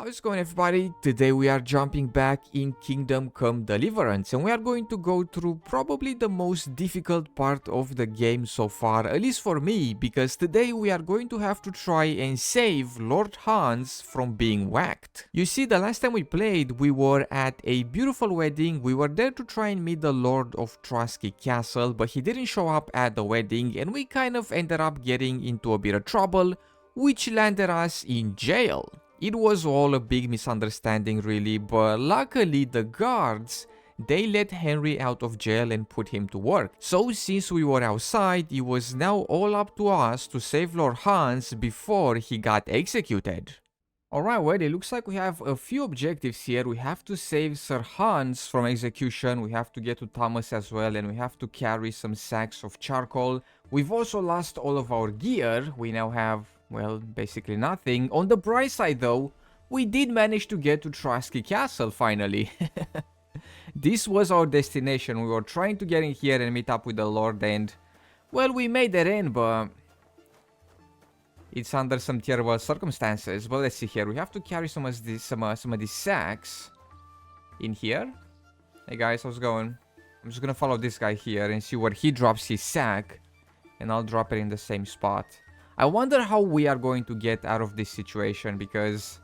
How's it going, everybody? Today we are jumping back in Kingdom Come Deliverance, and we are going to go through probably the most difficult part of the game so far, at least for me, because today we are going to have to try and save Lord Hans from being whacked. You see, the last time we played, we were at a beautiful wedding. We were there to try and meet the Lord of Trusky Castle, but he didn't show up at the wedding, and we kind of ended up getting into a bit of trouble, which landed us in jail. It was all a big misunderstanding really, but luckily the guards, they let Henry out of jail and put him to work. So since we were outside, it was now all up to us to save Lord Hans before he got executed. Alright, well, it looks like we have a few objectives here. We have to save Sir Hans from execution, we have to get to Thomas as well, and we have to carry some sacks of charcoal. We've also lost all of our gear. We now have, well, basically nothing. On the bright side though, we did manage to get to Trusky Castle finally. This was our destination. We were trying to get in here and meet up with the Lord, and, well, we made it in, but it's under some terrible circumstances. But let's see here. We have to carry some of these sacks in here. Hey guys, how's it going? I'm just gonna follow this guy here and see where he drops his sack, and I'll drop it in the same spot. I wonder how we are going to get out of this situation, because,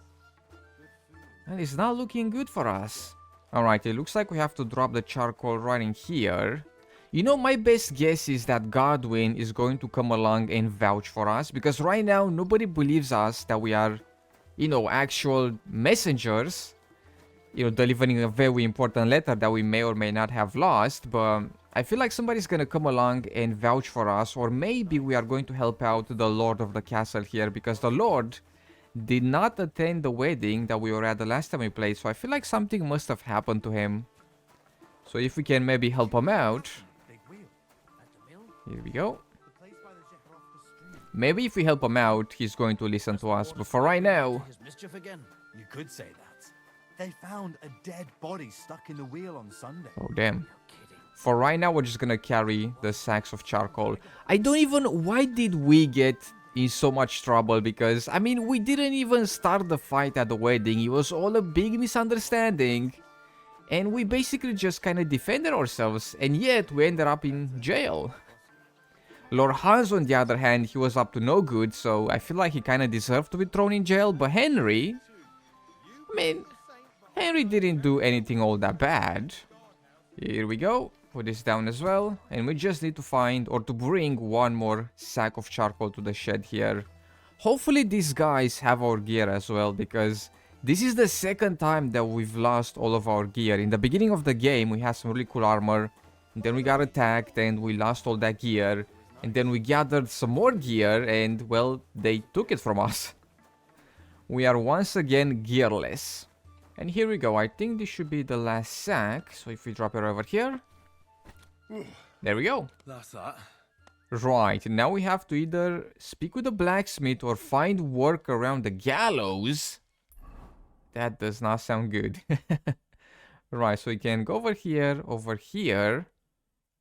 well, it's not looking good for us. Alright, it looks like we have to drop the charcoal right in here. You know, my best guess is that Godwin is going to come along and vouch for us, because right now nobody believes us that we are, you know, actual messengers, you know, delivering a very important letter that we may or may not have lost. But I feel like somebody's gonna come along and vouch for us, or maybe we are going to help out the Lord of the castle here, because the Lord did not attend the wedding that we were at the last time we played, so I feel like something must have happened to him. So if we can maybe help him out. Here we go. Maybe if we help him out, he's going to listen to us, but for right now... Mischief again. You could say that. They found a dead body stuck in the wheel on Sunday. Oh, damn. For right now, we're just gonna carry the sacks of charcoal. I don't even... Why did we get in so much trouble? Because, I mean, we didn't even start the fight at the wedding. It was all a big misunderstanding. And we basically just kind of defended ourselves. And yet, we ended up in jail. Lord Hans, on the other hand, he was up to no good. So, I feel like he kind of deserved to be thrown in jail. But Henry... I mean, Henry didn't do anything all that bad. Here we go. Put this down as well, and we just need to find, or to bring, one more sack of charcoal to the shed here. Hopefully these guys have our gear as well, because this is the second time that we've lost all of our gear. In the beginning of the game we had some really cool armor, and then we got attacked and we lost all that gear, and then we gathered some more gear and, well, they took it from us. We are once again gearless. And here we go. I think this should be the last sack, so if we drop it over here. There we go. That's that. Right, now we have to either speak with the blacksmith or find work around the gallows. That does not sound good. Right, so we can go over here,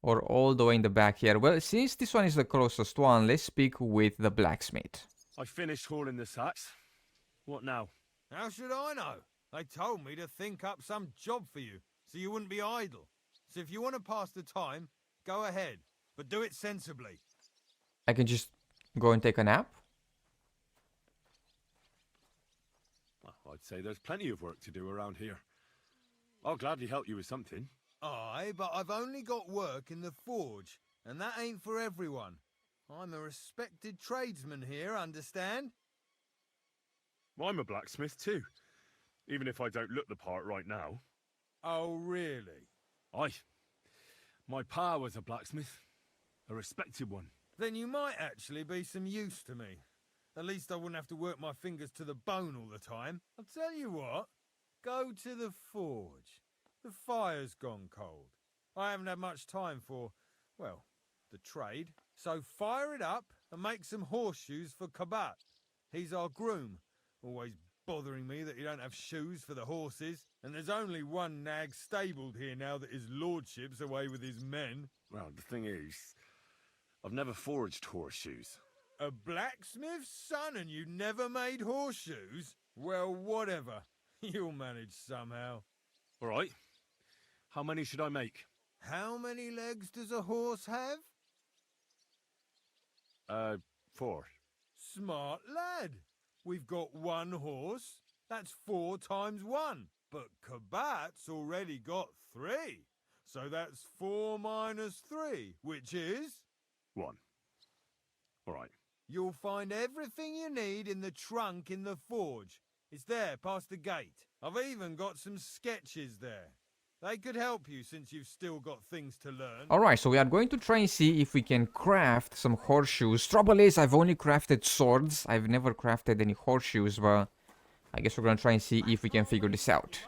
or all the way in the back here. Well, since this one is the closest one, let's speak with the blacksmith. I finished hauling the sacks. What now? How should I know? They told me to think up some job for you, so you wouldn't be idle. So if you want to pass the time, go ahead, but do it sensibly. I can just go and take a nap? Well, I'd say there's plenty of work to do around here. I'll gladly help you with something. Aye, but I've only got work in the forge, and that ain't for everyone. I'm a respected tradesman here, understand? I'm a blacksmith too, even if I don't look the part right now. Oh, really? Aye. My pa was a blacksmith. A respected one. Then you might actually be some use to me. At least I wouldn't have to work my fingers to the bone all the time. I'll tell you what. Go to the forge. The fire's gone cold. I haven't had much time for, well, the trade. So fire it up and make some horseshoes for Kabat. He's our groom. Always bothering me that you don't have shoes for the horses, and there's only one nag stabled here now that his lordship's away with his men. Well, the thing is, I've never forged horseshoes. A blacksmith's son and you never made horseshoes? Well, whatever. You'll manage somehow. All right. How many should I make? How many legs does a horse have? 4. Smart lad. We've got 1 horse. That's 4 times 1. But Kabat's already got 3. So that's 4 minus 3, which is... 1. All right. You'll find everything you need in the trunk in the forge. It's there, past the gate. I've even got some sketches there. They could help you since you've still got things to learn. Alright, so we are going to try and see if we can craft some horseshoes. Trouble is, I've only crafted swords. I've never crafted any horseshoes, but I guess we're gonna try and see if we can figure this out.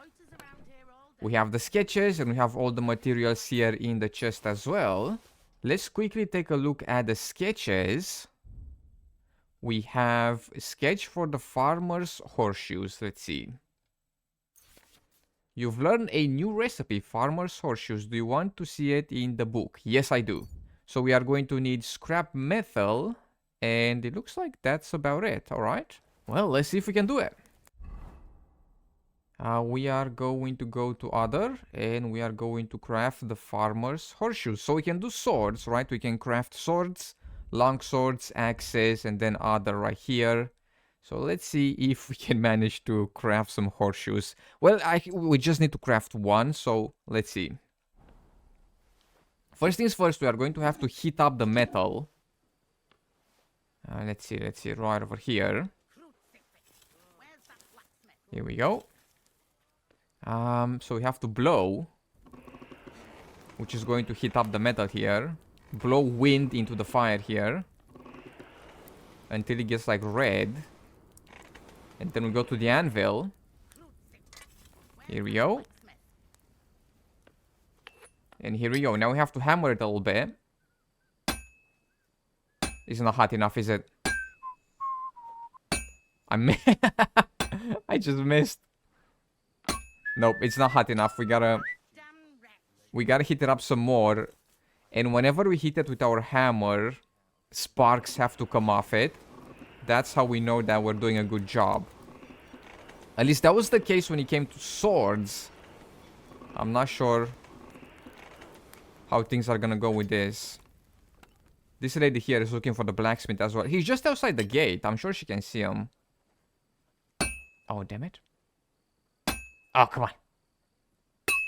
We have the sketches and we have all the materials here in the chest as well. Let's quickly take a look at the sketches. We have a sketch for the farmer's horseshoes. Let's see. You've learned a new recipe, farmer's horseshoes. Do you want to see it in the book? Yes, I do. So we are going to need scrap metal, and it looks like that's about it, alright? Well, let's see if we can do it. We are going to go to other, and we are going to craft the farmer's horseshoes. So we can do swords, right? We can craft swords, long swords, axes, and then other right here. So let's see if we can manage to craft some horseshoes. Well, we just need to craft 1, so let's see. First things first, we are going to have to heat up the metal. Let's see, right over here. Here we go. So we have to blow, which is going to heat up the metal here. Blow wind into the fire here until it gets like red. And then we go to the anvil. Here we go. And here we go. Now we have to hammer it a little bit. It's not hot enough, is it? I just missed. Nope, it's not hot enough. We gotta heat it up some more. And whenever we hit it with our hammer, sparks have to come off it. That's how we know that we're doing a good job. At least that was the case when it came to swords. I'm not sure how things are gonna go with this. This lady here is looking for the blacksmith as well. He's just outside the gate. I'm sure she can see him. Oh, damn it. Oh, come on.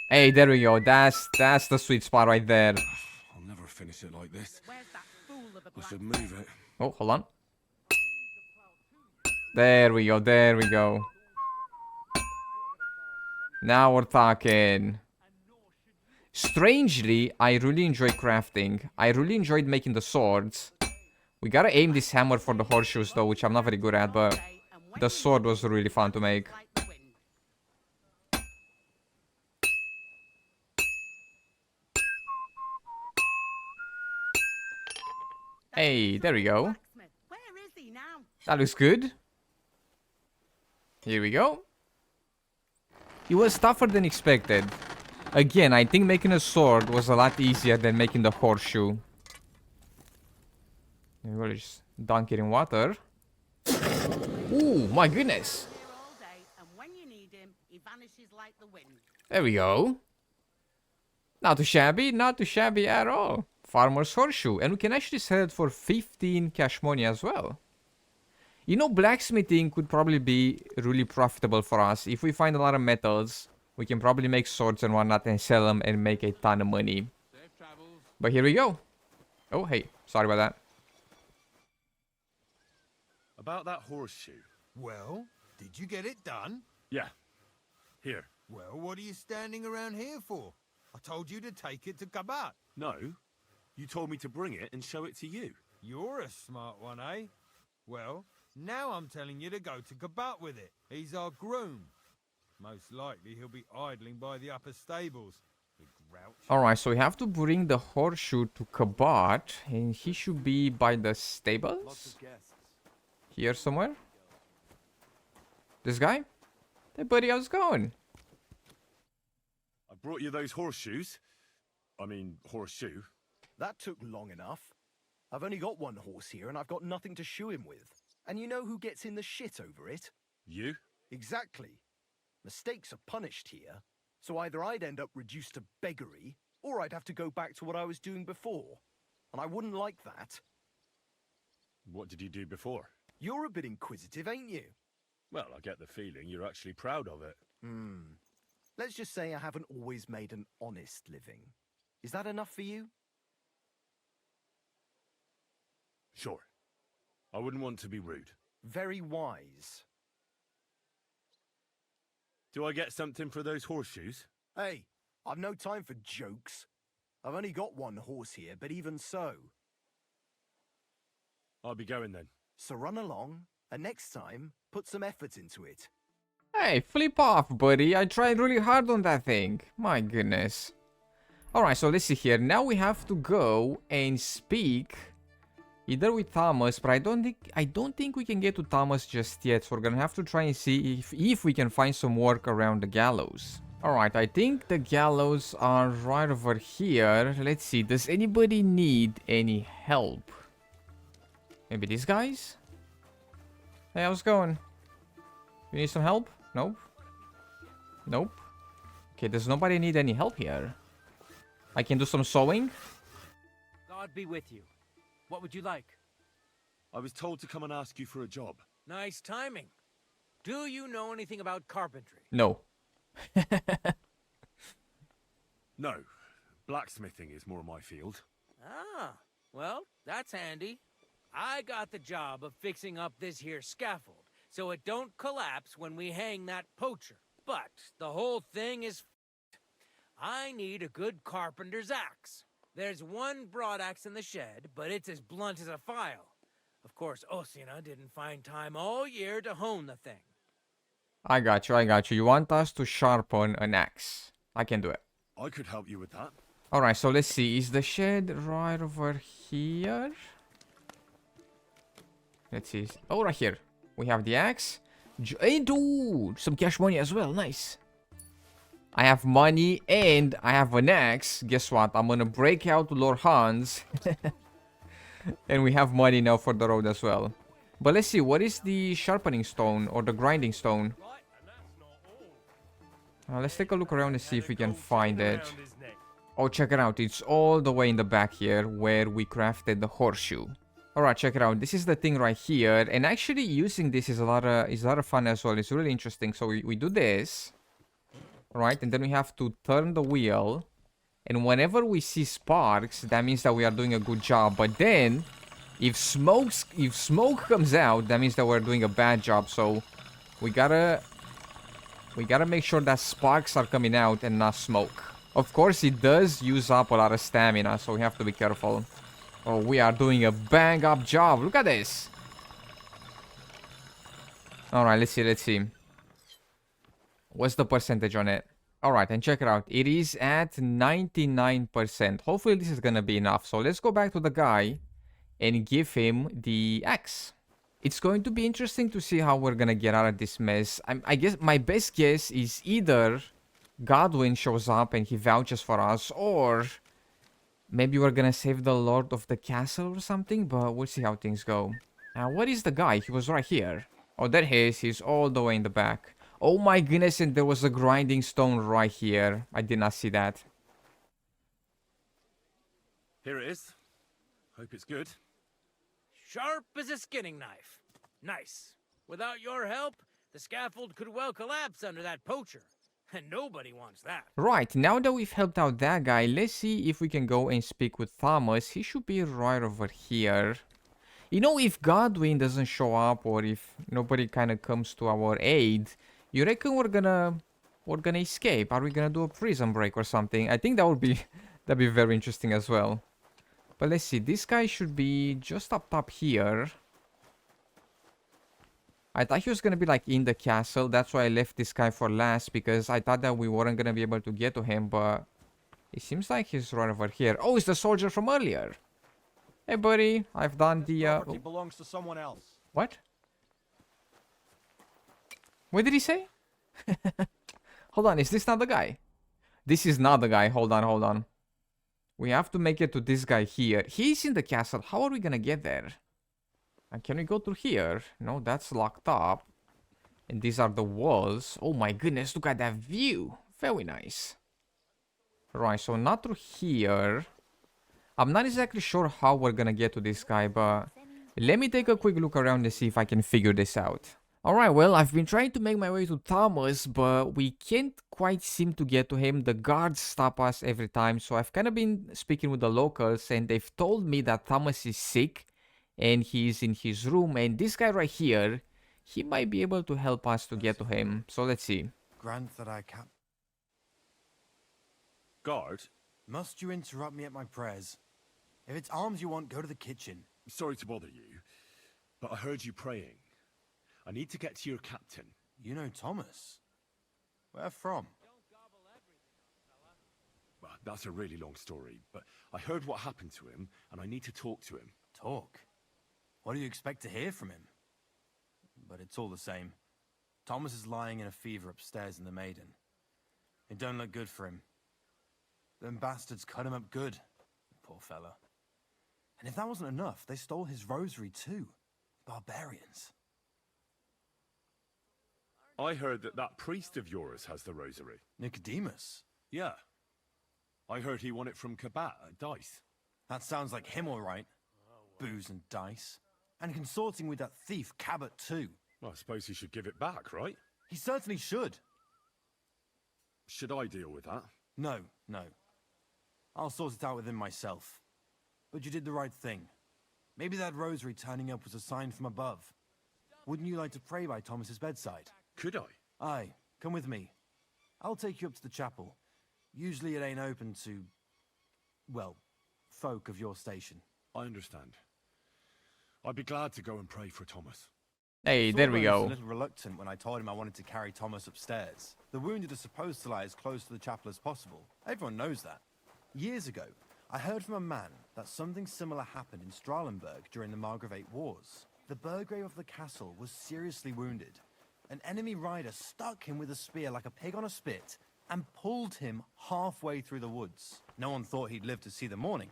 Hey, there we go. That's the sweet spot right there. I'll never finish it like this. I should move it. Oh, hold on. There we go, there we go. Now we're talking. Strangely, I really enjoy crafting. I really enjoyed making the swords. We gotta aim this hammer for the horseshoes though, which I'm not very good at, but the sword was really fun to make. Hey, there we go. That looks good. Here we go. It was tougher than expected. Again, I think making a sword was a lot easier than making the horseshoe. We'll just dunk it in water. Ooh, my goodness. There we go. Not too shabby at all. Farmer's horseshoe. And we can actually sell it for 15 cash money as well. You know, blacksmithing could probably be really profitable for us. If we find a lot of metals, we can probably make swords and whatnot and sell them and make a ton of money. But here we go. Oh, hey. Sorry about that. About that horseshoe. Well, did you get it done? Yeah. Here. Well, what are you standing around here for? I told you to take it to Kabat. No. You told me to bring it and show it to you. You're a smart one, eh? Well, now I'm telling you to go to Kabat with it. He's our groom. Most likely he'll be idling by the upper stables. The grouch. Alright, so we have to bring the horseshoe to Kabat. And he should be by the stables? Here somewhere? This guy? Hey buddy, how's it going? I brought you those horseshoes. I mean, horseshoe. That took long enough. I've only got one horse here and I've got nothing to shoe him with. And you know who gets in the shit over it? You? Exactly. Mistakes are punished here, so either I'd end up reduced to beggary, or I'd have to go back to what I was doing before. And I wouldn't like that. What did you do before? You're a bit inquisitive, ain't you? Well, I get the feeling you're actually proud of it. Let's just say I haven't always made an honest living. Is that enough for you? Sure. I wouldn't want to be rude. Very wise. Do I get something for those horseshoes? Hey, I've no time for jokes. I've only got one horse here, but even so. I'll be going then. So run along, and next time, put some effort into it. Hey, flip off, buddy. I tried really hard on that thing. My goodness. Alright, so let's see here. Now we have to go and speak either with Thomas, but I don't think we can get to Thomas just yet. So we're gonna have to try and see if we can find some work around the gallows. Alright, I think the gallows are right over here. Let's see. Does anybody need any help? Maybe these guys? Hey, how's it going? You need some help? Nope. Nope. Okay, does nobody need any help here? I can do some sewing? God be with you. What would you like? I was told to come and ask you for a job. Nice timing. Do you know anything about carpentry? No. No. Blacksmithing is more my field. Ah, well, that's handy. I got the job of fixing up this here scaffold, so it don't collapse when we hang that poacher. But the whole thing is f***ed. I need a good carpenter's axe. There's one broadaxe in the shed, but it's as blunt as a file. Of course, Osina didn't find time all year to hone the thing. I got you, I got you. You want us to sharpen an axe. I can do it. I could help you with that. Alright, so let's see. Is the shed right over here? Let's see. Oh, right here. We have the axe. Hey, dude! Some cash money as well. Nice. I have money and I have an axe. Guess what? I'm gonna break out Lord Hans. And we have money now for the road as well. But let's see. What is the sharpening stone or the grinding stone? Let's take a look around and see if we can find it. Oh, check it out. It's all the way in the back here where we crafted the horseshoe. Alright, check it out. This is the thing right here. And actually using this is a lot of fun as well. It's really interesting. So we do this. Right, and then we have to turn the wheel. And whenever we see sparks, that means that we are doing a good job. But then, if smoke comes out, that means that we're doing a bad job. So we gotta make sure that sparks are coming out and not smoke. Of course, it does use up a lot of stamina, so we have to be careful. Oh, we are doing a bang-up job. Look at this. Alright, let's see. What's the percentage on it? Alright, and check it out. It is at 99%. Hopefully this is gonna be enough. So let's go back to the guy and give him the axe. It's going to be interesting to see how we're gonna get out of this mess. I guess my best guess is either Godwin shows up and he vouches for us, or maybe we're gonna save the Lord of the Castle or something, but we'll see how things go. Now, what is the guy? He was right here. Oh, there he is. He's all the way in the back. Oh my goodness, and there was a grinding stone right here. I did not see that. Here it is. Hope it's good. Sharp as a skinning knife. Nice. Without your help, the scaffold could well collapse under that poacher. And nobody wants that. Right, now that we've helped out that guy, let's see if we can go and speak with Thomas. He should be right over here. You know, if Godwin doesn't show up or if nobody kind of comes to our aid, you reckon we're gonna escape? Are we gonna do a prison break or something? I think that'd be very interesting as well. But let's see, this guy should be just up top here. I thought he was gonna be like in the castle. That's why I left this guy for last, because I thought that we weren't gonna be able to get to him, but it seems like he's right over here. Oh, it's the soldier from earlier. Hey buddy, I've done the Property belongs to someone else. What? What did he say? Hold on, is this not the guy? This is not the guy. Hold on. We have to make it to this guy here. He's in the castle. How are we gonna get there? And can we go through here? No, that's locked up. And these are the walls. Oh my goodness, look at that view. Very nice. Right, so not through here. I'm not exactly sure how we're gonna get to this guy, but let me take a quick look around and see if I can figure this out. Alright, well, I've been trying to make my way to Thomas, but we can't quite seem to get to him. The guards stop us every time, so I've kind of been speaking with the locals, and they've told me that Thomas is sick, and he's in his room, and this guy right here, he might be able to help us to get to him. So let's see. Grant that I cap. Guard, Must you interrupt me at my prayers? If it's arms you want, go to the kitchen. sorry to bother you, but I heard you praying. I need to get to your captain. You know Thomas. Where from? Well, that's a really long story, but I heard what happened to him, and I need to talk to him. Talk? What do you expect to hear from him? But it's all the same. Thomas is lying in a fever upstairs in the Maiden. It don't look good for him. Them bastards cut him up good. Poor fella. And if that wasn't enough, they stole his rosary too. Barbarians. I heard that that priest of yours has the rosary. Nicodemus. Yeah. I heard he won it from Kabat at Dice. That sounds like him all right. Booze and dice. And consorting with that thief Cabot too. Well, I suppose he should give it back, right? He certainly should. Should I deal with that? No. I'll sort it out with him myself. But you did the right thing. Maybe that rosary turning up was a sign from above. Wouldn't you like to pray by Thomas's bedside? Could I? Aye, come with me. I'll take you up to the chapel. Usually it ain't open to, well, folk of your station. I understand. I'd be glad to go and pray for Thomas. Hey, there we Sawbones was go. a little reluctant when I told him I wanted to carry Thomas upstairs. The wounded are supposed to lie as close to the chapel as possible. Everyone knows that. Years ago, I heard from a man that something similar happened in Strahlenberg during the Margravate Wars. The Burgrave of the castle was seriously wounded. An enemy rider stuck him with a spear like a pig on a spit and pulled him halfway through the woods. No one thought he'd live to see the morning.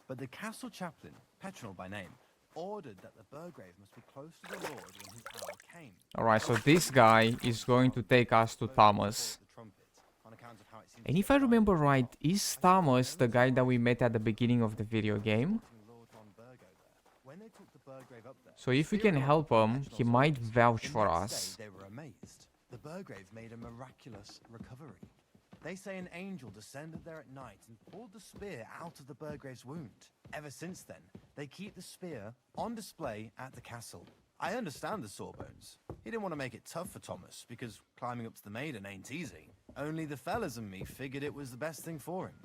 But the castle chaplain, Petronel by name, ordered that the Burgrave must be close to the Lord when his hour came. Alright, so this guy is going to take us to Thomas. The trumpet, on account of how it seems And to if I go remember down. right, is Thomas the guy that we met at the beginning of the video game? Lord von Burgo there. When they took the Burgrave up there, So if we can help him, he might vouch for us. They were amazed. The Burgrave made a miraculous recovery. They say an angel descended there at night and pulled the spear out of the Burgrave's wound. Ever since then, they keep the spear on display at the castle. I understand the Sawbones. He didn't want to make it tough for Thomas, because climbing up to the Maiden ain't easy. Only the fellas and me figured it was the best thing for him.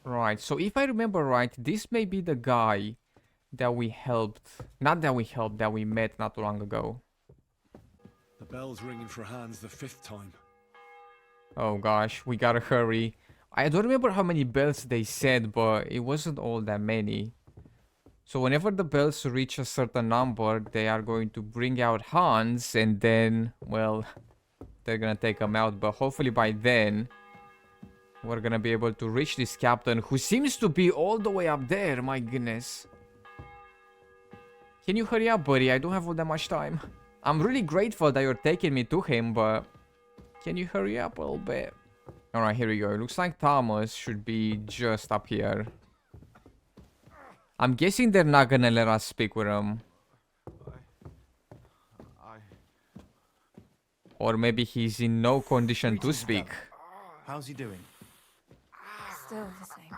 Right, so if I remember right, this may be the guy that we helped. Not that we helped, that we met not too long ago. The bell's ringing for Hans the 5th time. Oh gosh, we gotta hurry. I don't remember how many bells they said, but it wasn't all that many. So whenever the bells reach a certain number, they are going to bring out Hans, and then, well, they're gonna take him out. But hopefully by then, we're gonna be able to reach this captain, who seems to be all the way up there, my goodness. Can you hurry up, buddy? I don't have all that much time. I'm really grateful that you're taking me to him, but can you hurry up a little bit? Alright, here we go. It looks like Thomas should be just up here. I'm guessing they're not gonna let us speak with him. Or maybe he's in no condition to speak. How's he doing? Still the same.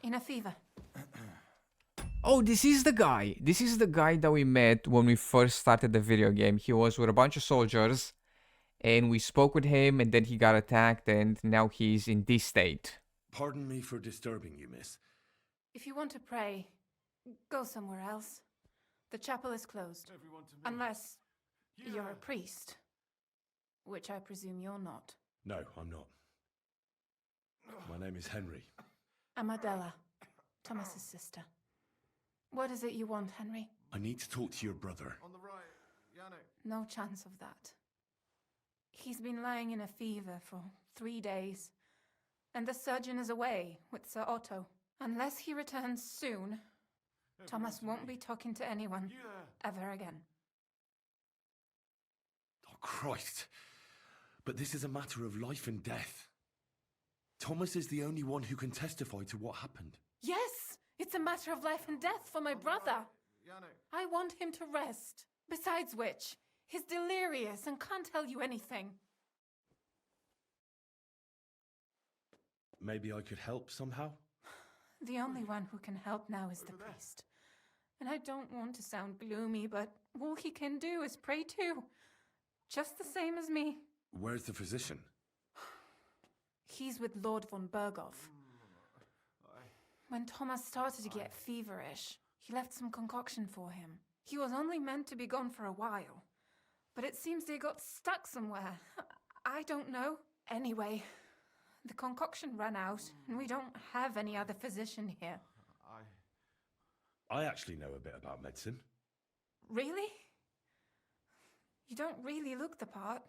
In a fever. Oh, this is the guy. This is the guy that we met when we first started the video game. He was with a bunch of soldiers, and we spoke with him, and then he got attacked, and now he's in this state. Pardon me for disturbing you, miss. If you want to pray, go somewhere else. The chapel is closed. Unless you're a priest. Which I presume you're not. No, I'm not. My name is Henry. I'm Adela, Thomas's sister. What is it you want, Henry? I need to talk to your brother. No chance of that. He's been lying in a fever for 3 days. And the surgeon is away with Sir Otto. Unless he returns soon, Thomas won't be talking to anyone ever again. Christ. But this is a matter of life and death. Thomas is the only one who can testify to what happened. Yes, it's a matter of life and death for my brother. I want him to rest. Besides which, he's delirious and can't tell you anything. Maybe I could help somehow? The only one who can help now is the priest. And I don't want to sound gloomy, but all he can do is pray too. Just the same as me. Where's the physician? He's with Lord von Berghoff. When Thomas started to get feverish, he left some concoction for him. He was only meant to be gone for a while, but it seems they got stuck somewhere. I don't know. Anyway, the concoction ran out, and we don't have any other physician here. I actually know a bit about medicine. Really? You don't really look the part.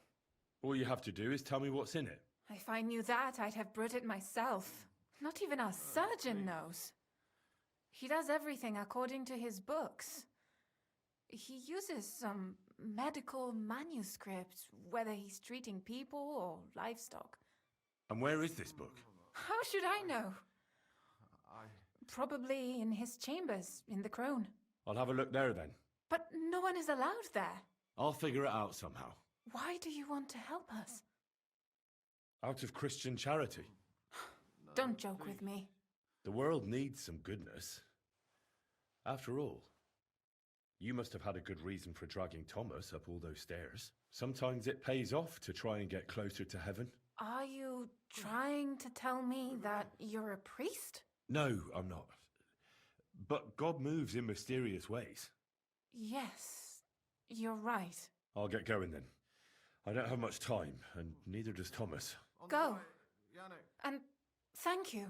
All you have to do is tell me what's in it. If I knew that, I'd have brewed it myself. Not even our surgeon knows. He does everything according to his books. He uses some medical manuscript, whether he's treating people or livestock. And where is this book? How should I know? Probably in his chambers, in the Crone. I'll have a look there then. But no one is allowed there. I'll figure it out somehow. Why do you want to help us? Out of Christian charity. Don't joke with me. The world needs some goodness. After all, you must have had a good reason for dragging Thomas up all those stairs. Sometimes it pays off to try and get closer to heaven. Are you trying to tell me that you're a priest? No, I'm not. But God moves in mysterious ways. Yes, you're right. I'll get going then. I don't have much time, and neither does Thomas. Go. And thank you.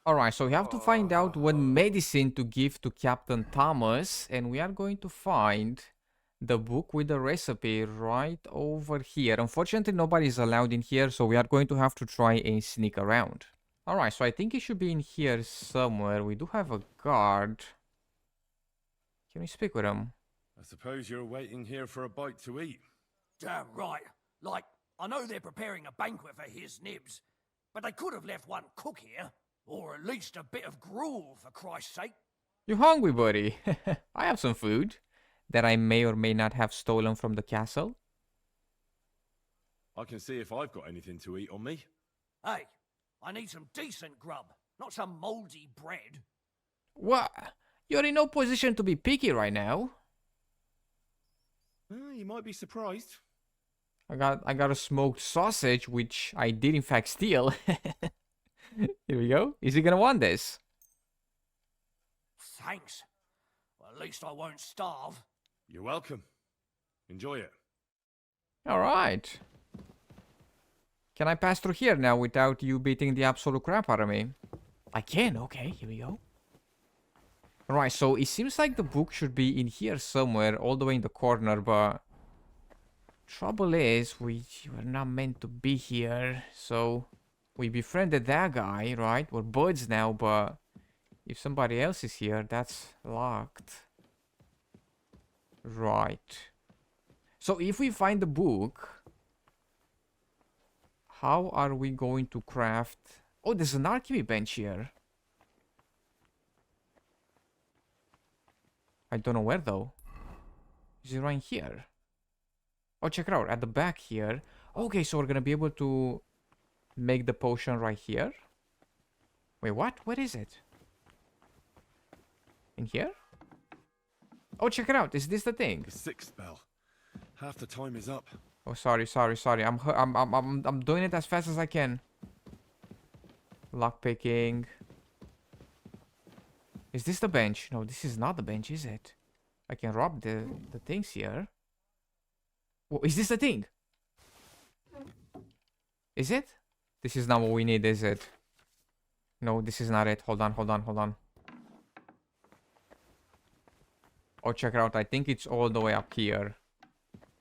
Alright, so we have to find out what medicine to give to Captain Thomas, and we are going to find the book with the recipe right over here. Unfortunately, nobody's allowed in here, so we are going to have to try and sneak around. Alright, so I think it should be in here somewhere. We do have a guard. Can we speak with him? I suppose you're waiting here for a bite to eat. Damn right. Like, I know they're preparing a banquet for his nibs, but they could have left one cook here, or at least a bit of gruel, for Christ's sake. You hungry, buddy? I have some food that I may or may not have stolen from the castle. I can see if I've got anything to eat on me. Hey, I need some decent grub, not some mouldy bread. What? You're in no position to be picky right now. You might be surprised. I got a smoked sausage, which I did in fact steal. Here we go. Is he gonna want this? Thanks. Well, at least I won't starve. You're welcome. Enjoy it. Alright. Can I pass through here now without you beating the absolute crap out of me? I can, okay, here we go. Alright, so it seems like the book should be in here somewhere, all the way in the corner, but... trouble is, we were not meant to be here, so... we befriended that guy, right? We're buds now, but... if somebody else is here, that's locked. Right. So if we find the book... how are we going to craft... oh, there's an alchemy bench here. I don't know where though. Is it right here? Oh, check it out. At the back here. Okay, so we're gonna be able to make the potion right here. Wait, what? Where is it? In here? Oh, check it out. Is this the thing? The sixth bell. Half the time is up. Oh, sorry. I'm doing it as fast as I can. Lockpicking. Is this the bench? No, this is not the bench, is it? I can rob the things here. Whoa, is this the thing? Is it? This is not what we need, is it? No, this is not it. Hold on. Oh, check it out. I think it's all the way up here.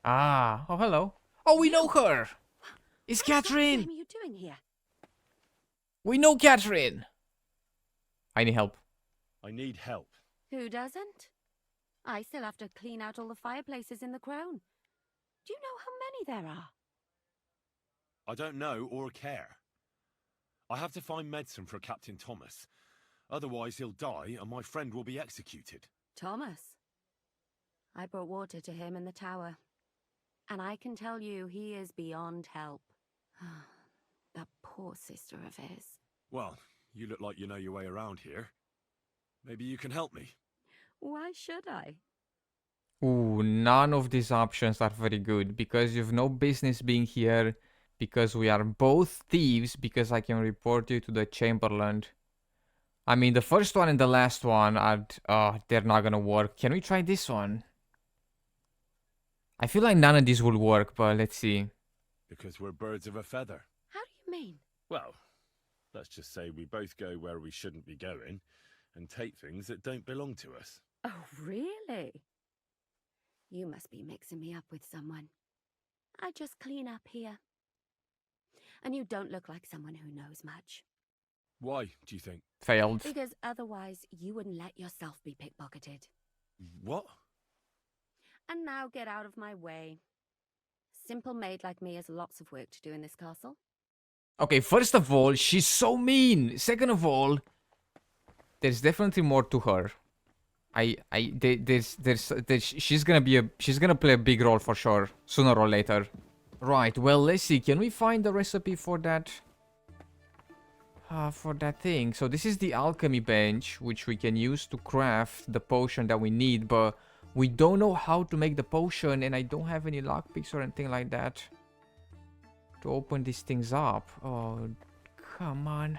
Ah. Oh, hello. Oh, we know her. It's Katherine. What are you doing here? We know Katherine. I need help. I need help. Who doesn't? I still have to clean out all the fireplaces in the Crone. Do you know how many there are? I don't know or care. I have to find medicine for Captain Thomas. Otherwise he'll die and my friend will be executed. Thomas. I brought water to him in the tower. And I can tell you he is beyond help. That poor sister of his. Well, you look like you know your way around here. Maybe you can help me. Why should I? Ooh, none of these options are very good, because you've no business being here, because we are both thieves, because I can report you to the Chamberlain. I mean, the first one and the last one are, they're not gonna work. Can we try this one? I feel like none of these will work, but let's see. Because we're birds of a feather. How do you mean? Well, let's just say we both go where we shouldn't be going and take things that don't belong to us. Oh, really? You must be mixing me up with someone. I just clean up here. And you don't look like someone who knows much. Why, do you think? Failed. Because otherwise you wouldn't let yourself be pickpocketed. What? And now get out of my way. Simple maid like me has lots of work to do in this castle. Okay, first of all, she's so mean. Second of all, there's definitely more to her. She's gonna play a big role for sure, sooner or later. Right, well, let's see. Can we find the recipe for that? For that thing. So this is the alchemy bench, which we can use to craft the potion that we need, but we don't know how to make the potion, and I don't have any lockpicks or anything like that to open these things up. Oh, come on.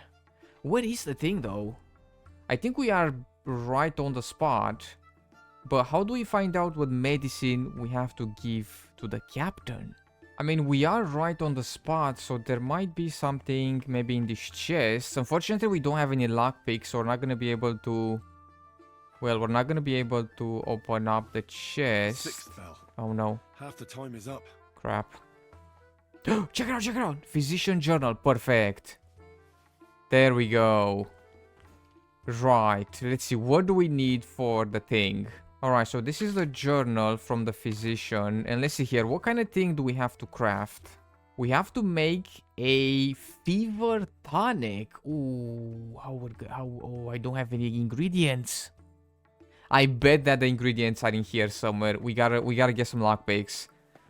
What is the thing, though? I think we are right on the spot, but how do we find out what medicine we have to give to the captain? I mean, we are right on the spot, so there might be something maybe in this chest. Unfortunately, we don't have any lockpicks, so we're not going to be able to... Well, we're not going to be able to open up the chest. Sixth bell. Oh, no. Half the time is up. Crap. Check it out, check it out. Physician journal. Perfect. There we go. Right. Let's see. What do we need for the thing? Alright, so this is the journal from the physician. And let's see here. What kind of thing do we have to craft? We have to make a fever tonic. Ooh, oh, I don't have any ingredients. I bet that the ingredients are in here somewhere. We gotta get some lockpicks.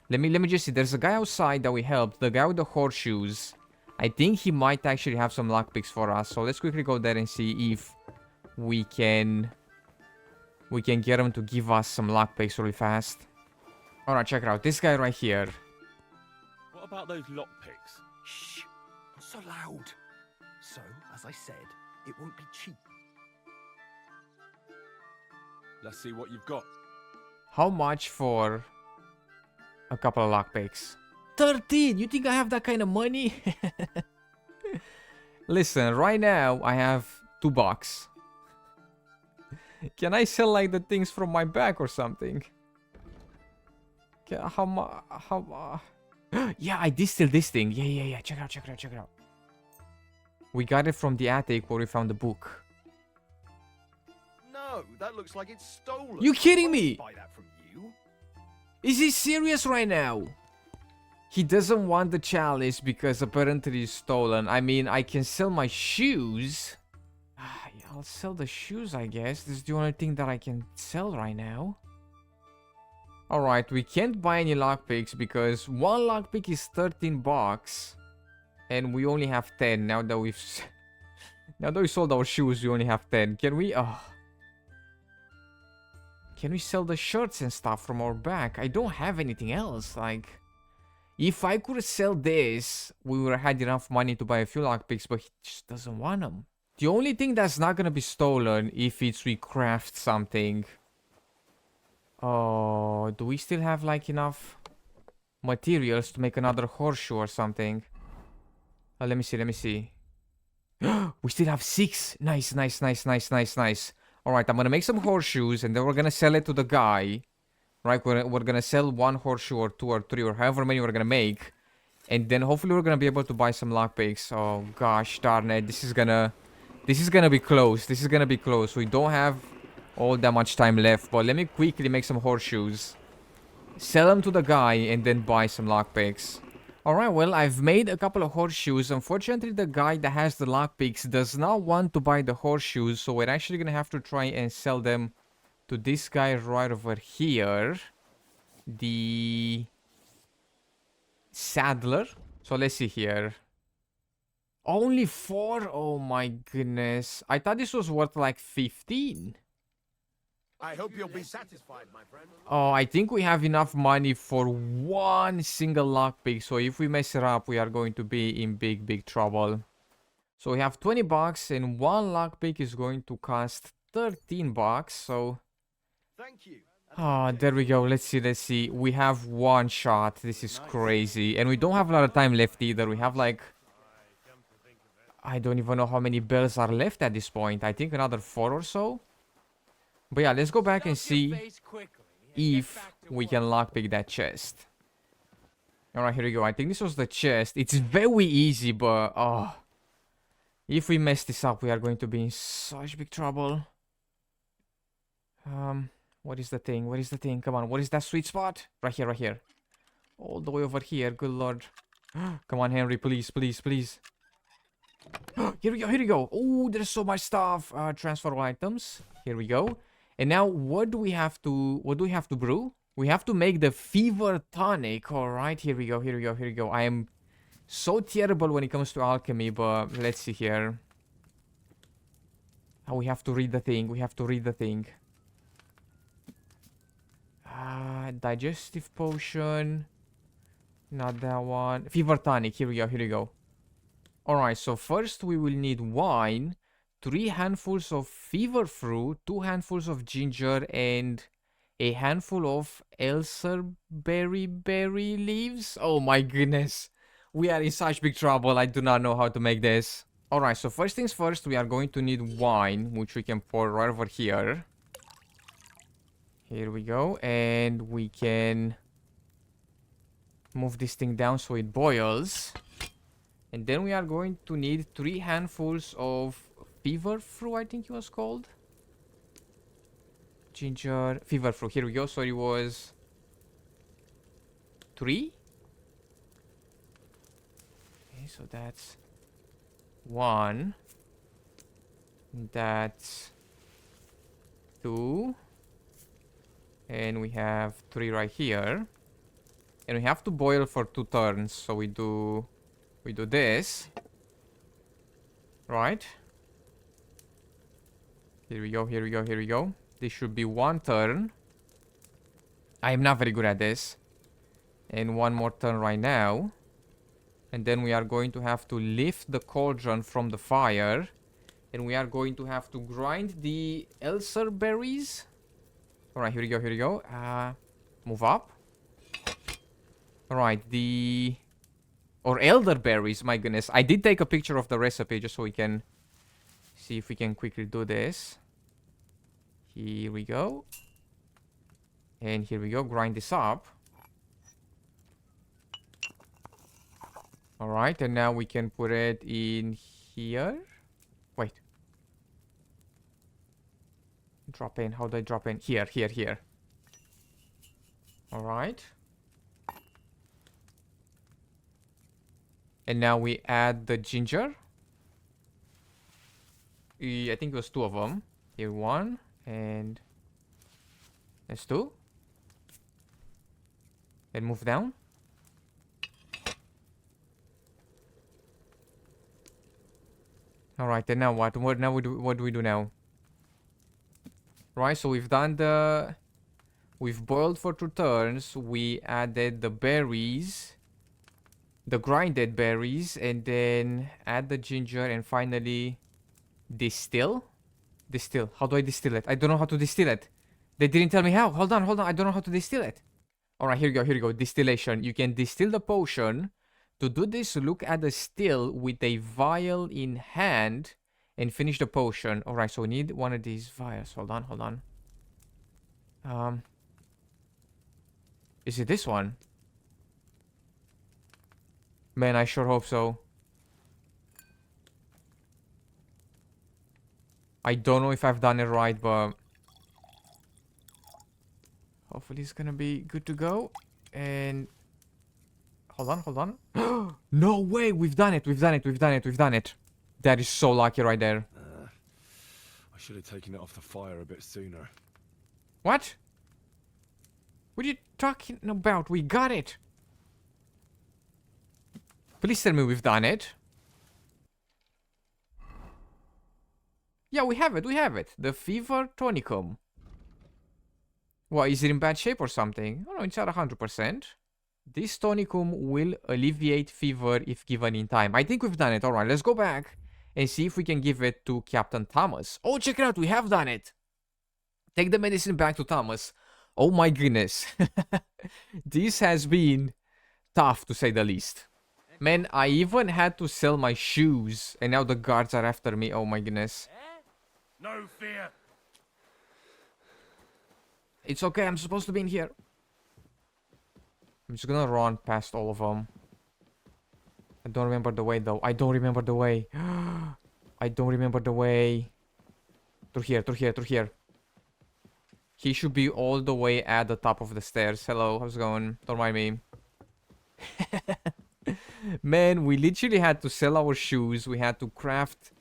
Let me just see. There's a guy outside that we helped. The guy with the horseshoes. I think he might actually have some lockpicks for us. So let's quickly go there and see if we can get him to give us some lockpicks really fast. Alright, check it out. This guy right here. What about those lockpicks? Shh! Not so loud. So, as I said, it won't be cheap. Let's see what you've got. How much for a couple of lockpicks? 13! You think I have that kind of money? Listen, right now I have $2. Can I sell like the things from my back or something? How much? Yeah, I distilled this thing. Yeah. Check it out. We got it from the attic where we found the book. No, that looks like it's stolen. You kidding me? I won't buy that from you. Is he serious right now? He doesn't want the chalice because apparently it's stolen. I mean, I can sell my shoes. I'll sell the shoes, I guess. This is the only thing that I can sell right now. Alright, we can't buy any lockpicks because one lockpick is $13. And we only have 10. Now that we sold our shoes, we only have 10. Can we... Can we sell the shirts and stuff from our back? I don't have anything else. Like, if I could sell this, we would have had enough money to buy a few lockpicks, but he just doesn't want them. The only thing that's not gonna be stolen if it's we craft something. Oh, do we still have like enough materials to make another horseshoe or something? Let me see. We still have 6. Nice. Alright, I'm gonna make some horseshoes and then we're gonna sell it to the guy. Right, we're gonna sell 1 horseshoe or 2 or 3 or however many we're gonna make. And then hopefully we're gonna be able to buy some lockpicks. Oh gosh, darn it. This is gonna be close. We don't have all that much time left. But let me quickly make some horseshoes. sell them to the guy, and then buy some lockpicks. Alright, well, I've made a couple of horseshoes. Unfortunately, the guy that has the lockpicks does not want to buy the horseshoes, so we're actually gonna have to try and sell them to this guy right over here. The saddler. So let's see here. Only 4? Oh my goodness. I thought this was worth like 15. I hope you'll be satisfied, my friend. Oh, I think we have enough money for one single lockpick. So if we mess it up, we are going to be in big, big trouble. So we have 20 bucks and one lockpick is going to cost 13 bucks. So... Thank you. Oh, there we go. Let's see, let's see. We have one shot. This is crazy. And we don't have a lot of time left either. We have like... I don't even know how many bells are left at this point. I think another 4 or so. But yeah, let's go back and see if we can lockpick that chest. Alright, here we go. I think this was the chest. It's very easy, but... oh, if we mess this up, we are going to be in such big trouble. What is the thing? What is the thing? Come on, what is that sweet spot? Right here, right here. All the way over here, good lord. Come on, Henry, please, please, please. Here we go, here we go. Oh, there's so much stuff. Transfer all items. Here we go. And now, what do we have to brew? We have to make the fever tonic. All right, here we go, here we go, here we go. I am so terrible when it comes to alchemy, but let's see here. Oh, we have to read the thing. We have to read the thing. Digestive potion. Not that one. Fever tonic. Here we go, here we go. Alright, so first we will need wine, 3 handfuls of fever fruit, 2 handfuls of ginger, and a handful of elderberry berry leaves. Oh my goodness. We are in such big trouble. I do not know how to make this. Alright, so first things first, we are going to need wine, which we can pour right over here. Here we go. And we can move this thing down so it boils. And then we are going to need 3 handfuls of fever fruit, I think it was called. Ginger, fever fruit. Here we go. So it was 3. Okay, so that's 1. That's 2. And we have 3 right here. And we have to boil for 2 turns. So we do this. Right. Here we go, here we go, here we go. This should be 1 turn. I am not very good at this. And 1 more turn right now. And then we are going to have to lift the cauldron from the fire. And we are going to have to grind the elderberries. Alright, here we go, here we go. Move up. Alright, or elderberries, my goodness. I did take a picture of the recipe just so we can see if we can quickly do this. Here we go. And here we go, grind this up. Alright, and now we can put it in here. Wait. Drop in, how do I drop in? Here, here, here. Alright. And now we add the ginger. I think it was 2 of them. Here 1 and that's 2. And move down. Alright, and now what? What do we do now? Right, so we've done we've boiled for 2 turns. We added the berries. The grinded berries, and then add the ginger, and finally distill. How do I distill it? I don't know how to distill it. They didn't tell me how. Hold on, I don't know how to distill it. Alright, here we go, distillation. You can distill the potion. To do this, look at the still with a vial in hand and finish the potion. Alright, so we need one of these vials. Hold on. Is it this one? Man, I sure hope so. I don't know if I've done it right, but... Hopefully it's gonna be good to go. And hold on. No way, we've done it. That is so lucky right there. I should have taken it off the fire a bit sooner. What? What are you talking about? We got it. Please tell me we've done it. Yeah, we have it. The fever tonicum. What, is it in bad shape or something? Oh no, it's at 100%. This tonicum will alleviate fever if given in time. I think we've done it. Alright, let's go back and see if we can give it to Captain Thomas. Oh, check it out, we have done it. Take the medicine back to Thomas. Oh my goodness. This has been tough to say the least. Man, I even had to sell my shoes and now the guards are after me. Oh my goodness. No fear. It's okay, I'm supposed to be in here. I'm just gonna run past all of them. I don't remember the way though. I don't remember the way. Through here. He should be all the way at the top of the stairs. Hello, how's it going? Don't mind me. Man, we literally had to sell our shoes. We had to craft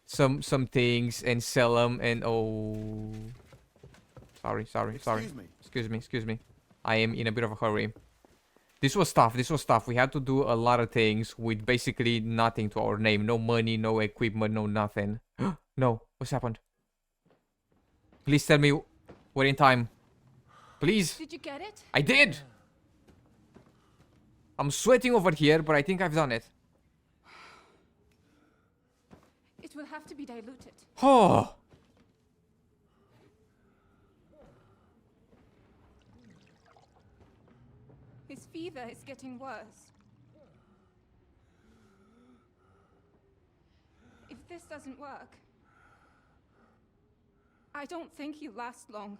some things and sell them. And oh, sorry. Excuse me. I am in a bit of a hurry. This was tough. We had to do a lot of things with basically nothing to our name. No money, no equipment, no nothing. No, what's happened? Please tell me we're in time. Please. Did you get it? I did. I'm sweating over here, but I think I've done it. It will have to be diluted. Oh. His fever is getting worse. If this doesn't work, I don't think he'll last long.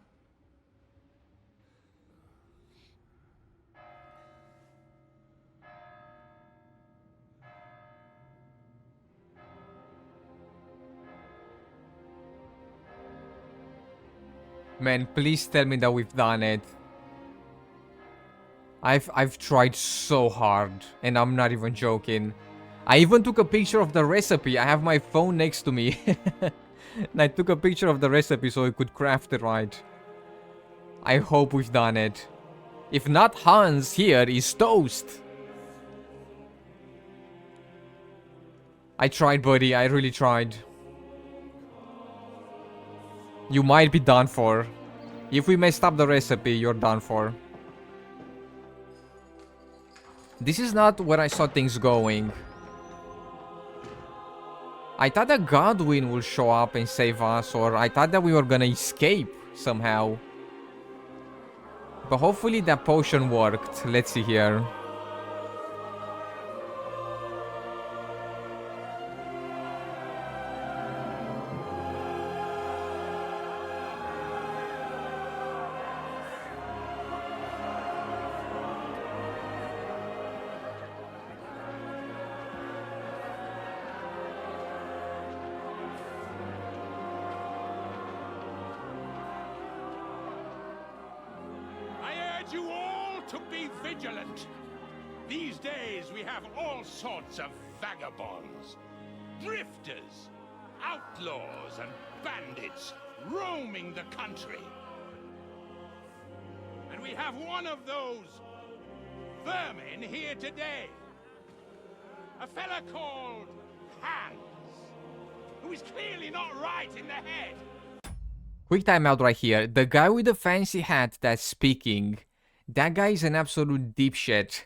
Man, please tell me that we've done it. I've tried so hard, and I'm not even joking. I even took a picture of the recipe. I have my phone next to me. And I took a picture of the recipe so I could craft it right. I hope we've done it. If not, Hans here is toast. I tried, buddy. I really tried. You might be done for. If we messed up the recipe, you're done for. This is not where I saw things going. I thought that Godwin will show up and save us, or I thought that we were gonna escape somehow. But hopefully that potion worked. Let's see here. You all to be vigilant. These days we have all sorts of vagabonds, drifters, outlaws and bandits roaming the country. And we have one of those vermin here today. A fella called Hans, who is clearly not right in the head. Quick timeout right here. The guy with the fancy hat that's speaking, that guy is an absolute dipshit.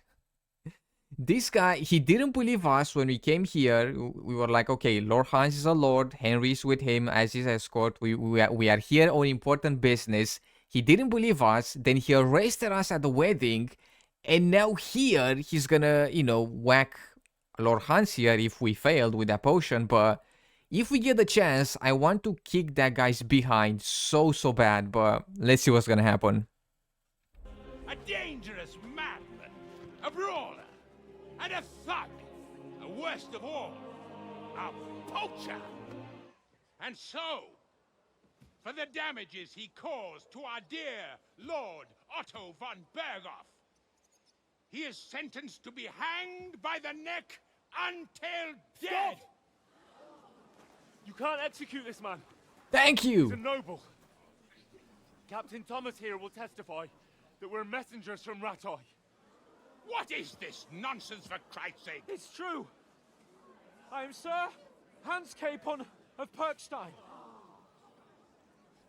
This guy, he didn't believe us when we came here. We were like, okay, Lord Hans is a lord. Henry is with him as his escort. We are here on important business. He didn't believe us. Then he arrested us at the wedding. And now here, he's gonna, you know, whack Lord Hans here if we failed with that potion. But if we get the chance, I want to kick that guy's behind so bad. But let's see what's gonna happen. A dangerous madman, a brawler, and a thug, and worst of all, a poacher. And so, for the damages he caused to our dear Lord Otto von Berghoff. He is sentenced to be hanged by the neck until dead. You can't execute this man. Thank He's a you. noble. Captain Thomas here will testify that we're messengers from Rattay. What is this nonsense, for Christ's sake? It's true. I am Sir Hans Capon of Perkstein.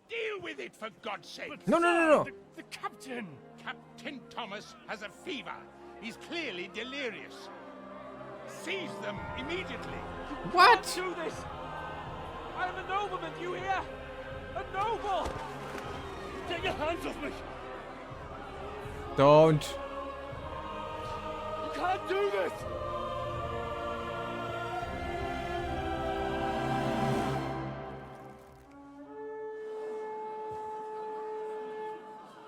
Deal with it, for God's sake. No, no, no, no. The captain. Captain Thomas has a fever. He's clearly delirious. Seize them immediately. What? Do this. I am a nobleman, you hear? A noble. Get your hands off me. Don't. You can't do this.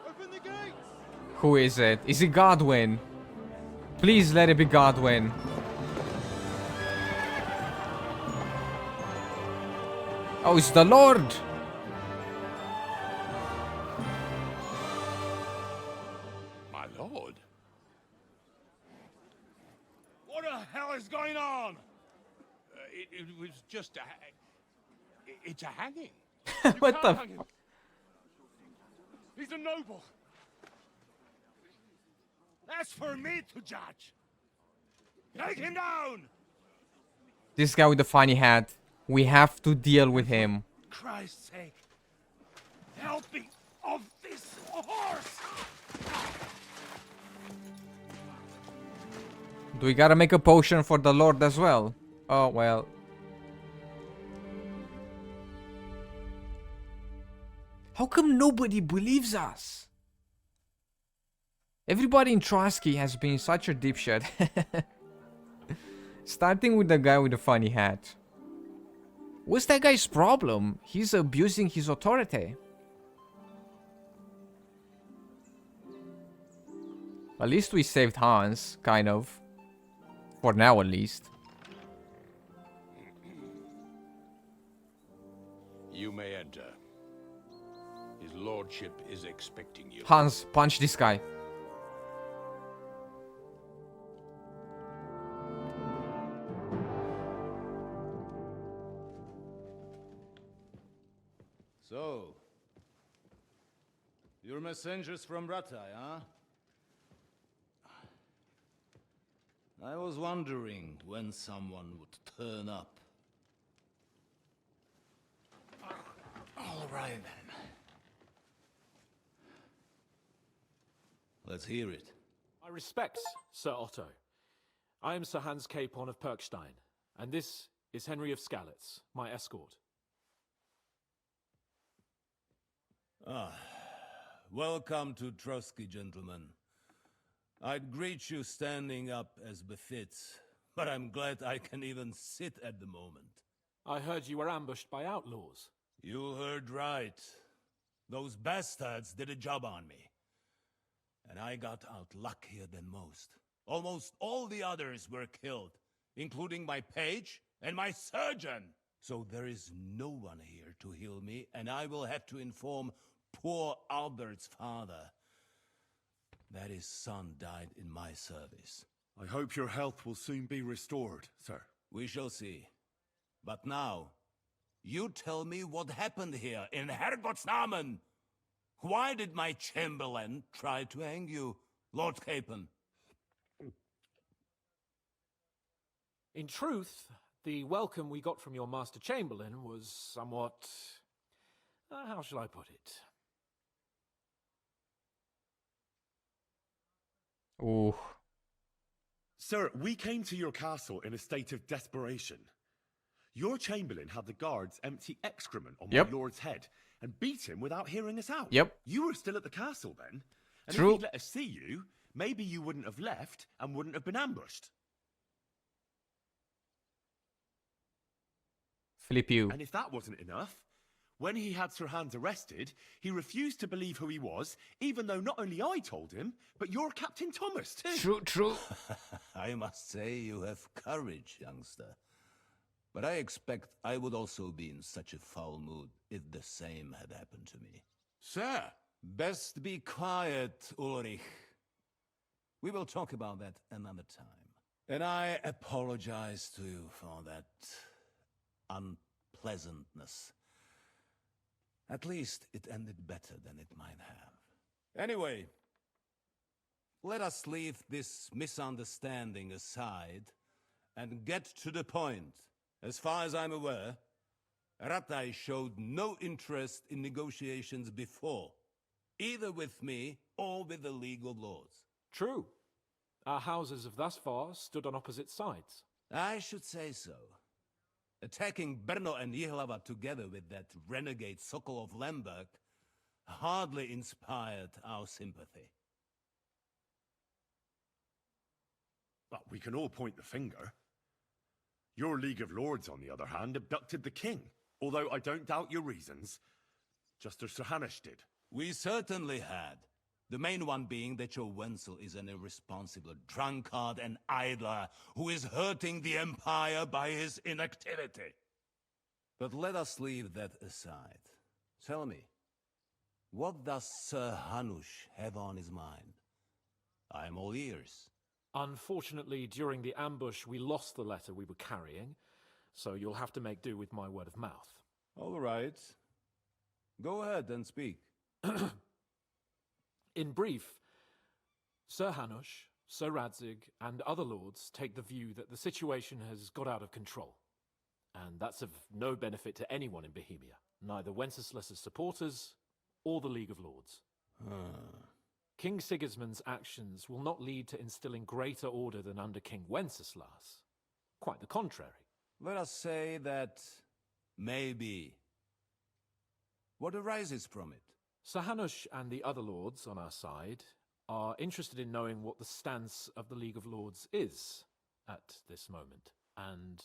Open the gates! Who is it? Is it Godwin? Please let it be Godwin. Oh, it's the Lord! My lord. What the hell is going on? It was just a... It's a hanging. What the? Hang him. He's a noble. That's for me to judge. Take him down! This guy with the funny hat. We have to deal with him. Christ's sake. Help me off this horse! Do we gotta make a potion for the Lord as well? Oh, well. How come nobody believes us? Everybody in Trotsky has been such a dipshit. Starting with the guy with the funny hat. What's that guy's problem? He's abusing his authority. At least we saved Hans, kind of. For now, at least. You may enter. His lordship is expecting you. Hans, punch this guy. So, you're messengers from Rattay, huh? I was wondering when someone would turn up. All right, then. Let's hear it. My respects, Sir Otto. I am Sir Hans Capon of Perkstein, and this is Henry of Skalitz, my escort. Welcome to Trotsky, gentlemen. I'd greet you standing up as befits, but I'm glad I can even sit at the moment. I heard you were ambushed by outlaws. You heard right. Those bastards did a job on me. And I got out luckier than most. Almost all the others were killed, including my page and my surgeon. So there is no one here to heal me, and I will have to inform poor Albert's father that his son died in my service. I hope your health will soon be restored, sir. We shall see. But now, you tell me what happened here in Herrgottsnamen. Why did my chamberlain try to hang you, Lord Capon? In truth, the welcome we got from your Master Chamberlain was somewhat... how shall I put it? Ooh. Sir, we came to your castle in a state of desperation. Your chamberlain had the guards empty excrement on my lord's head and beat him without hearing us out. Yep. You were still at the castle then. And True. if he'd let us see you, maybe you wouldn't have left and wouldn't have been ambushed. Flip you. And if that wasn't enough, when he had Sir Hans arrested, he refused to believe who he was, even though not only I told him, but your Captain Thomas too. True, true. I must say you have courage, youngster. But I expect I would also be in such a foul mood if the same had happened to me. Sir, Best be quiet, Ulrich. We will talk about that another time. And I apologize to you for that unpleasantness. At least it ended better than it might have. Anyway, let us leave this misunderstanding aside and get to the point. As far as I'm aware, Ratai showed no interest in negotiations before, either with me or with the League of Lords. True. Our houses have thus far stood on opposite sides. I should say so. Attacking Brno and Jihlava together with that renegade Sokol of Lemberg hardly inspired our sympathy. But we can all point the finger. Your League of Lords, on the other hand, abducted the king. Although I don't doubt your reasons, just as Sir Hanush did. We certainly had. The main one being that your Wenzel is an irresponsible drunkard and idler who is hurting the Empire by his inactivity. But let us leave that aside. Tell me, what does Sir Hanush have on his mind? I am all ears. Unfortunately, during the ambush, we lost the letter we were carrying, so you'll have to make do with my word of mouth. All right. Go ahead and speak. In brief, Sir Hanush, Sir Radzig, and other lords take the view that the situation has got out of control. And that's of no benefit to anyone in Bohemia, neither Wenceslas's supporters or the League of Lords. King Sigismund's actions will not lead to instilling greater order than under King Wenceslas. Quite the contrary. Let us say that maybe. What arises from it? Sir Hanush and the other lords on our side are interested in knowing what the stance of the League of Lords is at this moment, and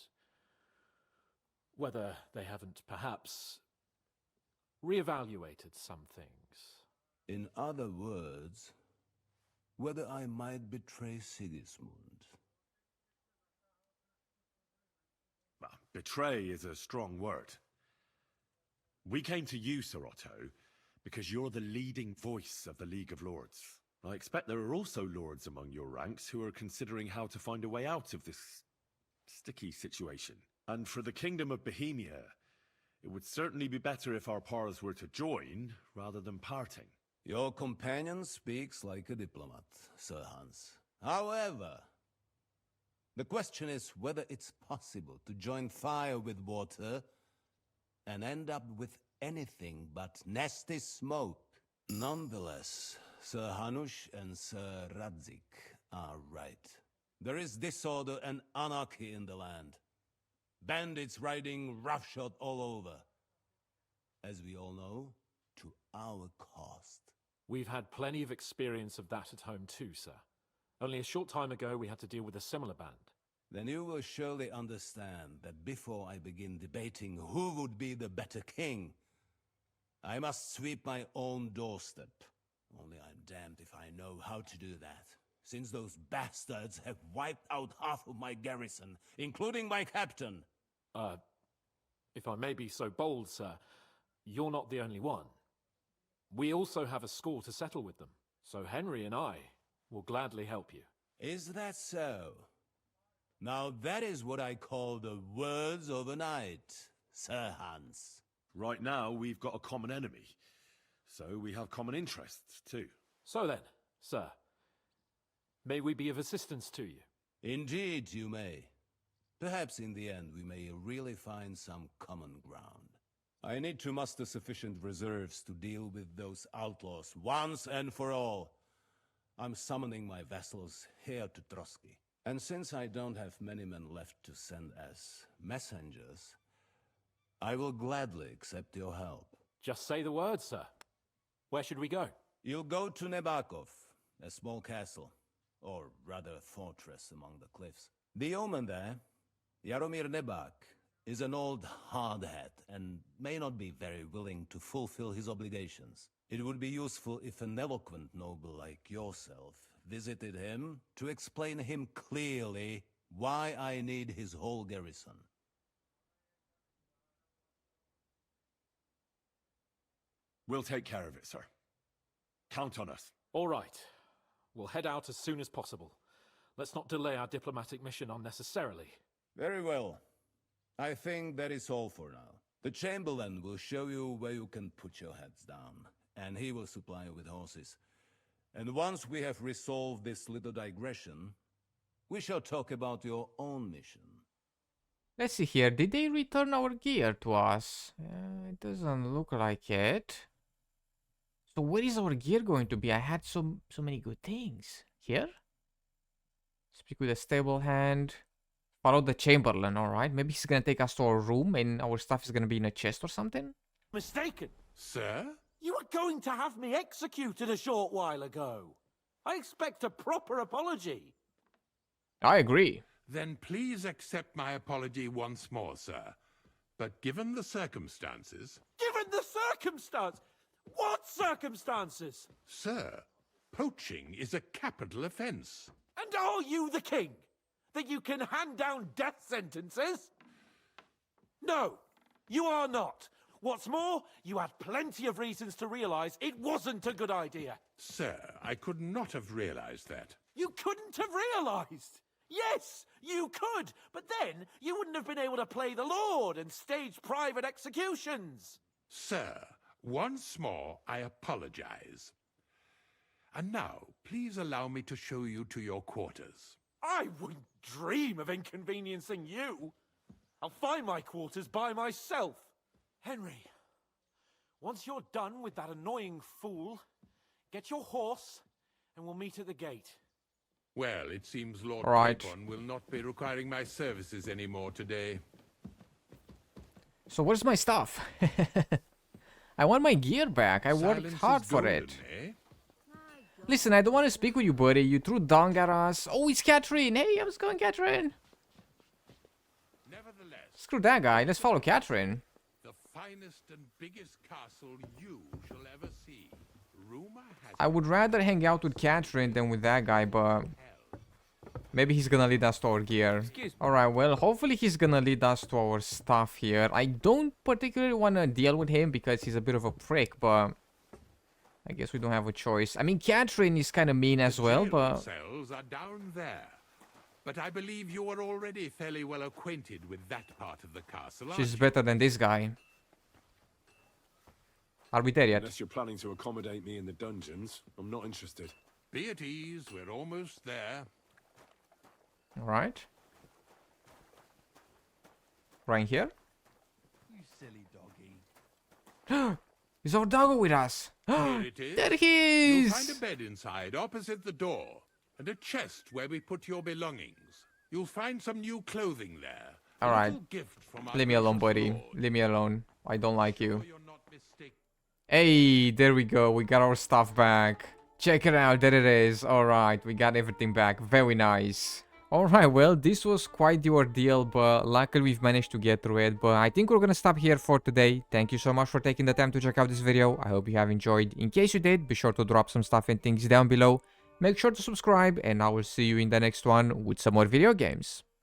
whether they haven't perhaps reevaluated some things. In other words, whether I might betray Sigismund. Well, betray is a strong word. We came to you, Sir Otto, because you're the leading voice of the League of Lords. I expect there are also lords among your ranks who are considering how to find a way out of this sticky situation. And for the Kingdom of Bohemia, it would certainly be better if our powers were to join rather than parting. Your companion speaks like a diplomat, Sir Hans. However, the question is whether it's possible to join fire with water and end up with anything but nasty smoke. Nonetheless, Sir Hanush and Sir Radzig are right. There is disorder and anarchy in the land. Bandits riding roughshod all over. As we all know, to our cost. We've had plenty of experience of that at home too, sir. Only a short time ago we had to deal with a similar band. Then you will surely understand that before I begin debating who would be the better king, I must sweep my own doorstep. Only I'm damned if I know how to do that, since those bastards have wiped out half of my garrison, including my captain. If I may be so bold, sir, you're not the only one. We also have a score to settle with them, so Henry and I will gladly help you. Is that so? Now that is what I call the words of a knight, Sir Hans. Right now, we've got a common enemy, so we have common interests too. So then, sir, may we be of assistance to you? Indeed you may. Perhaps in the end we may really find some common ground. I need to muster sufficient reserves to deal with those outlaws once and for all. I'm summoning my vassals here to Trotsky. And since I don't have many men left to send as messengers, I will gladly accept your help. Just say the word, sir. Where should we go? You'll go to Nebakov, a small castle, or rather a fortress among the cliffs. The yeoman there, Jaromir Nebak, is an old hardhat and may not be very willing to fulfill his obligations. It would be useful if an eloquent noble like yourself visited him to explain him clearly why I need his whole garrison. We'll take care of it, sir. Count on us. All right. We'll head out as soon as possible. Let's not delay our diplomatic mission unnecessarily. Very well. I think that is all for now. The Chamberlain will show you where you can put your heads down, and he will supply you with horses. And once we have resolved this little digression, we shall talk about your own mission. Let's see here. Did they return our gear to us? It doesn't look like it. So where is our gear going to be? I had so many good things. Here? Speak with a stable hand. Follow the Chamberlain, alright. Maybe he's gonna take us to our room and our stuff is gonna be in a chest or something? Mistaken. Sir? You were going to have me executed a short while ago. I expect a proper apology. I agree. Then please accept my apology once more, sir. But given the circumstances... Given the circumstance? What circumstances? Sir, poaching is a capital offence. And are you the king? That you can hand down death sentences? No, you are not. What's more, you had plenty of reasons to realize it wasn't a good idea. Sir, I could not have realized that. You couldn't have realized. Yes, you could, but then you wouldn't have been able to play the Lord and stage private executions. Sir, once more, I apologize. And now, please allow me to show you to your quarters. I wouldn't dream of inconveniencing you. I'll find my quarters by myself. Henry, once you're done with that annoying fool, get your horse and we'll meet at the gate. Well, it seems Lord Right. Capon will not be requiring my services anymore today. So where's my stuff? I want my gear back. I worked Silence hard is for golden, it. eh? Listen, I don't want to speak with you, buddy. You threw dung at us. Oh, it's Katherine. Hey, how's it going, Katherine? Nevertheless, Screw that guy. Let's follow Katherine. the finest and biggest castle you shall ever see. Rumor has I would rather hang out with Katherine than with that guy, but maybe he's gonna lead us to our gear. Alright, well, hopefully he's gonna lead us to our stuff here. I don't particularly want to deal with him because he's a bit of a prick, but I guess we don't have a choice. I mean, Katherine is kind of mean as well, but... cells are down there. But I believe you are already fairly well acquainted with that part of the castle, aren't she's you? better than this guy. Are we there yet? Unless you're planning to accommodate me in the dungeons, I'm not interested. Be at ease, we're almost there. Alright. Right here? You silly doggy. Is our doggo with us? Here it is. There he You'll find is! a bed inside, opposite the door, and a chest where we put your belongings. You'll find some new clothing there. A Alright. little gift from our Leave me alone, gracious buddy. lord. Leave me alone. I don't like you. You're not mistaken. Hey, there we go. We got our stuff back. Check it out. There it is. Alright, we got everything back. Very nice. Alright, well, this was quite the ordeal, but luckily we've managed to get through it. But I think we're gonna stop here for today. Thank you so much for taking the time to check out this video. I hope you have enjoyed. In case you did, be sure to drop some stuff and things down below. Make sure to subscribe, and I will see you in the next one with some more video games.